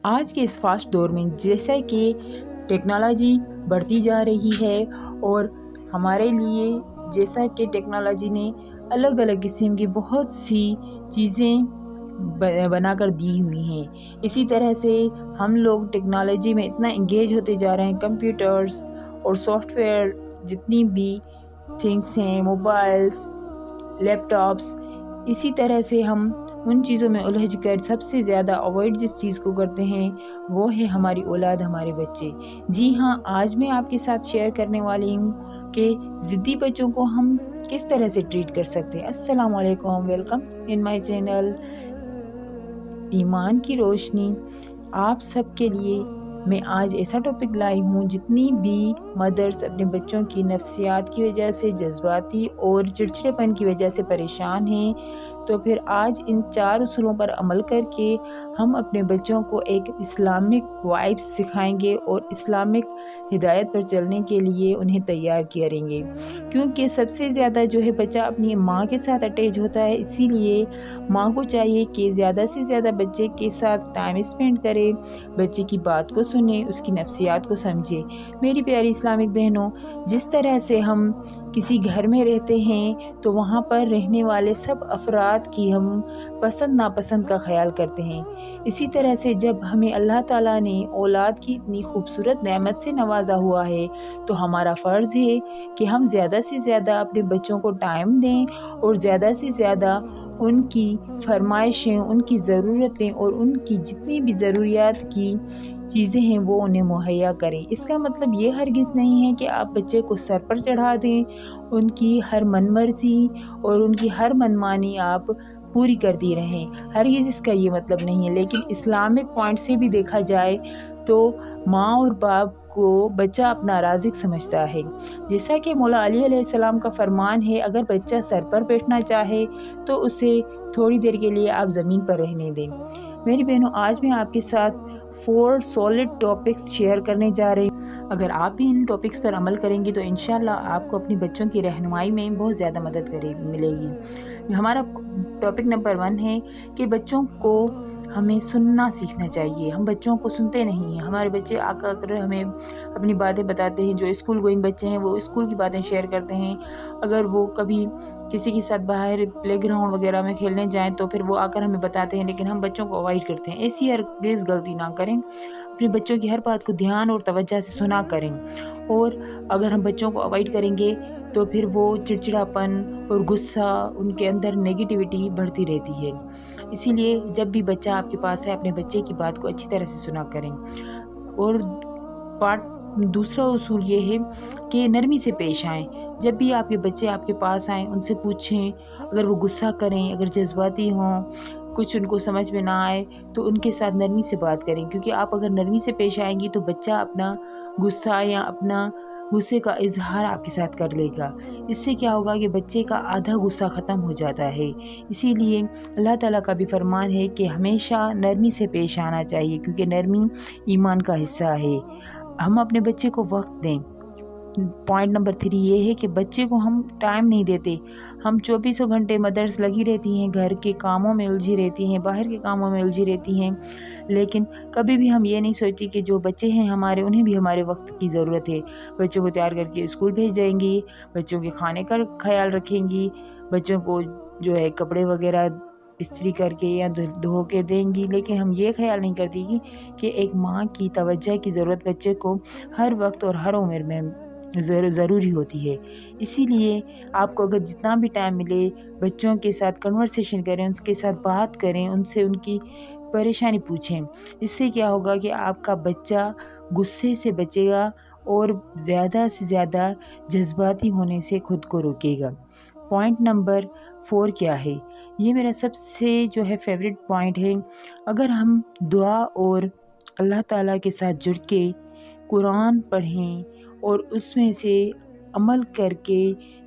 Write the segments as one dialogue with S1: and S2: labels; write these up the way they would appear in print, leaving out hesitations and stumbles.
S1: آج کے اس فاسٹ دور میں جیسا کہ ٹیکنالوجی بڑھتی جا رہی ہے اور ہمارے لیے جیسا کہ ٹیکنالوجی نے الگ الگ قسم کی بہت سی چیزیں بنا کر دی ہوئی ہیں، اسی طرح سے ہم لوگ ٹیکنالوجی میں اتنا انگیج ہوتے جا رہے ہیں، کمپیوٹرز اور سافٹ ویئر جتنی بھی تھنگس ہیں، موبائلز، لیپ ٹاپس، اسی طرح سے ہم ان چیزوں میں الجھ کر سب سے زیادہ اوائڈ جس چیز کو کرتے ہیں وہ ہے ہماری اولاد، ہمارے بچے۔ جی ہاں، آج میں آپ کے ساتھ شیئر کرنے والی ہوں کہ ضدی بچوں کو ہم کس طرح سے ٹریٹ کر سکتے ہیں۔ السلام علیکم، ویلکم ان مائی چینل ایمان کی روشنی۔ آپ سب کے لیے میں آج ایسا ٹاپک لائی ہوں، جتنی بھی مدرس اپنے بچوں کی نفسیات کی وجہ سے، جذباتی اور چڑچڑے پن کی وجہ سے پریشان ہیں، تو پھر آج ان 4 اصولوں پر عمل کر کے ہم اپنے بچوں کو ایک اسلامک وائبس سکھائیں گے اور اسلامک ہدایت پر چلنے کے لیے انہیں تیار کریں گے، کیونکہ سب سے زیادہ جو ہے بچہ اپنی ماں کے ساتھ اٹیچ ہوتا ہے، اسی لیے ماں کو چاہیے کہ زیادہ سے زیادہ بچے کے ساتھ ٹائم اسپینڈ کرے، بچے کی بات کو سنے، اس کی نفسیات کو سمجھے۔ میری پیاری اسلامک بہنوں، جس طرح سے ہم کسی گھر میں رہتے ہیں تو وہاں پر رہنے والے سب افراد کی ہم پسند ناپسند کا خیال کرتے ہیں، اسی طرح سے جب ہمیں اللہ تعالیٰ نے اولاد کی اتنی خوبصورت نعمت سے نوازا ہوا ہے تو ہمارا فرض ہے کہ ہم زیادہ سے زیادہ اپنے بچوں کو ٹائم دیں اور زیادہ سے زیادہ ان کی فرمائشیں، ان کی ضرورتیں اور ان کی جتنی بھی ضروریات کی چیزیں ہیں وہ انہیں مہیا کریں۔ اس کا مطلب یہ ہرگز نہیں ہے کہ آپ بچے کو سر پر چڑھا دیں، ان کی ہر من مرضی اور ان کی ہر منمانی آپ پوری کرتی رہیں، ہرگز اس کا یہ مطلب نہیں ہے۔ لیکن اسلامک پوائنٹ سے بھی دیکھا جائے تو ماں اور باپ کو بچہ اپنا رازق سمجھتا ہے، جیسا کہ مولا علی علیہ السلام کا فرمان ہے، اگر بچہ سر پر بیٹھنا چاہے تو اسے تھوڑی دیر کے لیے آپ زمین پر رہنے دیں۔ میری بہنوں، آج میں آپ کے ساتھ 4 سالڈ ٹاپکس شیئر کرنے جا رہی ہوں۔ اگر آپ بھی ان ٹاپکس پر عمل کریں گی تو انشاءاللہ آپ کو اپنی بچوں کی رہنمائی میں بہت زیادہ مدد ملے گی۔ ہمارا ٹاپک نمبر 1 ہے کہ بچوں کو ہمیں سننا سیکھنا چاہیے۔ ہم بچوں کو سنتے نہیں ہیں، ہمارے بچے آ کر ہمیں اپنی باتیں بتاتے ہیں، جو اسکول گوئنگ بچے ہیں وہ اسکول کی باتیں شیئر کرتے ہیں، اگر وہ کبھی کسی کے ساتھ باہر پلے گراؤنڈ وغیرہ میں کھیلنے جائیں تو پھر وہ آ کر ہمیں بتاتے ہیں، لیکن ہم بچوں کو اوائڈ کرتے ہیں۔ ایسی ہرگز غلطی نہ کریں، اپنے بچوں کی ہر بات کو دھیان اور توجہ سے سنا کریں، اور اگر ہم بچوں کو اوائڈ کریں گے تو پھر وہ چڑچڑاپن اور غصہ، ان کے اندر نیگیٹیوٹی بڑھتی رہتی ہے۔ اسی لیے جب بھی بچہ آپ کے پاس ہے اپنے بچے کی بات کو اچھی طرح سے سنا کریں۔ اور دوسرا اصول یہ ہے کہ نرمی سے پیش آئیں۔ جب بھی آپ کے بچے آپ کے پاس آئیں ان سے پوچھیں، اگر وہ غصہ کریں، اگر جذباتی ہوں، کچھ ان کو سمجھ میں نہ آئے تو ان کے ساتھ نرمی سے بات کریں، کیونکہ آپ اگر نرمی سے پیش آئیں گی تو بچہ اپنا غصہ یا اپنا غصے کا اظہار آپ کے ساتھ کر لے گا۔ اس سے کیا ہوگا کہ بچے کا آدھا غصہ ختم ہو جاتا ہے۔ اسی لیے اللہ تعالیٰ کا بھی فرمان ہے کہ ہمیشہ نرمی سے پیش آنا چاہیے، کیونکہ نرمی ایمان کا حصہ ہے۔ ہم اپنے بچے کو وقت دیں۔ پوائنٹ نمبر 3 یہ ہے کہ بچے کو ہم ٹائم نہیں دیتے۔ ہم 24 گھنٹے مدرس لگی رہتی ہیں، گھر کے کاموں میں الجھی رہتی ہیں، باہر کے کاموں میں الجھی رہتی ہیں، لیکن کبھی بھی ہم یہ نہیں سوچتی کہ جو بچے ہیں ہمارے، انہیں بھی ہمارے وقت کی ضرورت ہے۔ بچوں کو تیار کر کے اسکول بھیج دیں گی، بچوں کے کھانے کا خیال رکھیں گی، بچوں کو جو ہے کپڑے وغیرہ استری کر کے یا دھو کے دیں گی، لیکن ہم یہ خیال نہیں کرتی کہ ایک ماں کی توجہ کی ضرورت بچے کو ہر وقت اور ہر عمر میں ضروری ہوتی ہے۔ اسی لیے آپ کو اگر جتنا بھی ٹائم ملے بچوں کے ساتھ کنورسیشن کریں، ان کے ساتھ بات کریں، ان سے ان کی پریشانی پوچھیں۔ اس سے کیا ہوگا کہ آپ کا بچہ غصے سے بچے گا اور زیادہ سے زیادہ جذباتی ہونے سے خود کو روکے گا۔ پوائنٹ نمبر 4 کیا ہے؟ یہ میرا سب سے جو ہے فیوریٹ پوائنٹ ہے۔ اگر ہم دعا اور اللہ تعالیٰ کے ساتھ جڑ کے قرآن پڑھیں اور اس میں سے عمل کر کے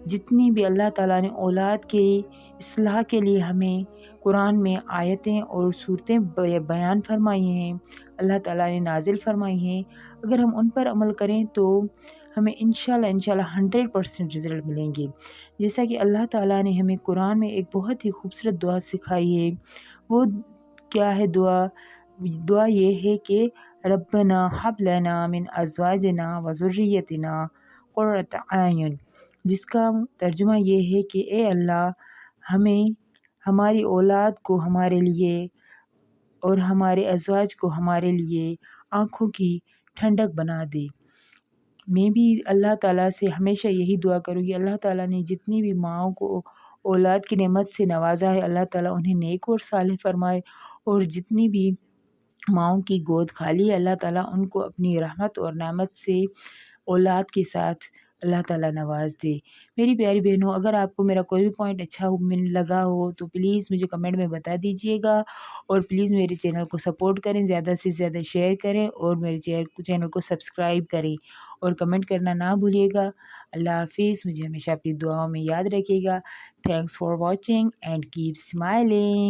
S1: جتنی بھی اللہ تعالیٰ نے اولاد کے اصلاح کے لیے ہمیں قرآن میں آیتیں اور صورتیں بیان فرمائی ہیں، اللہ تعالیٰ نے نازل فرمائی ہیں، اگر ہم ان پر عمل کریں تو ہمیں انشاءاللہ 100% رزلٹ ملیں گے۔ جیسا کہ اللہ تعالیٰ نے ہمیں قرآن میں ایک بہت ہی خوبصورت دعا سکھائی ہے، وہ کیا ہے دعا؟ دعا یہ ہے کہ ربنا حب لنا من ازواجنا و ذریتنا قرۃ اعین، جس کا ترجمہ یہ ہے کہ اے اللہ ہمیں ہماری اولاد کو ہمارے لیے اور ہمارے ازواج کو ہمارے لیے آنکھوں کی ٹھنڈک بنا دے۔ میں بھی اللہ تعالیٰ سے ہمیشہ یہی دعا کروں گی، اللہ تعالیٰ نے جتنی بھی ماؤں کو اولاد کی نعمت سے نوازا ہے، اللہ تعالیٰ انہیں نیک اور صالح فرمائے، اور جتنی بھی ماؤں کی گود خالی ہے، اللہ تعالیٰ ان کو اپنی رحمت اور نعمت سے اولاد کے ساتھ اللہ تعالیٰ نواز دے۔ میری پیاری بہنوں، اگر آپ کو میرا کوئی بھی پوائنٹ اچھا لگا ہو تو پلیز مجھے کمنٹ میں بتا دیجیے گا، اور پلیز میرے چینل کو سپورٹ کریں، زیادہ سے زیادہ شیئر کریں، اور میرے چینل کو سبسکرائب کریں، اور کمنٹ کرنا نہ بھولیے گا۔ اللہ حافظ، مجھے ہمیشہ اپنی دعاؤں میں یاد رکھیے گا۔ Thanks for watching and keep smiling.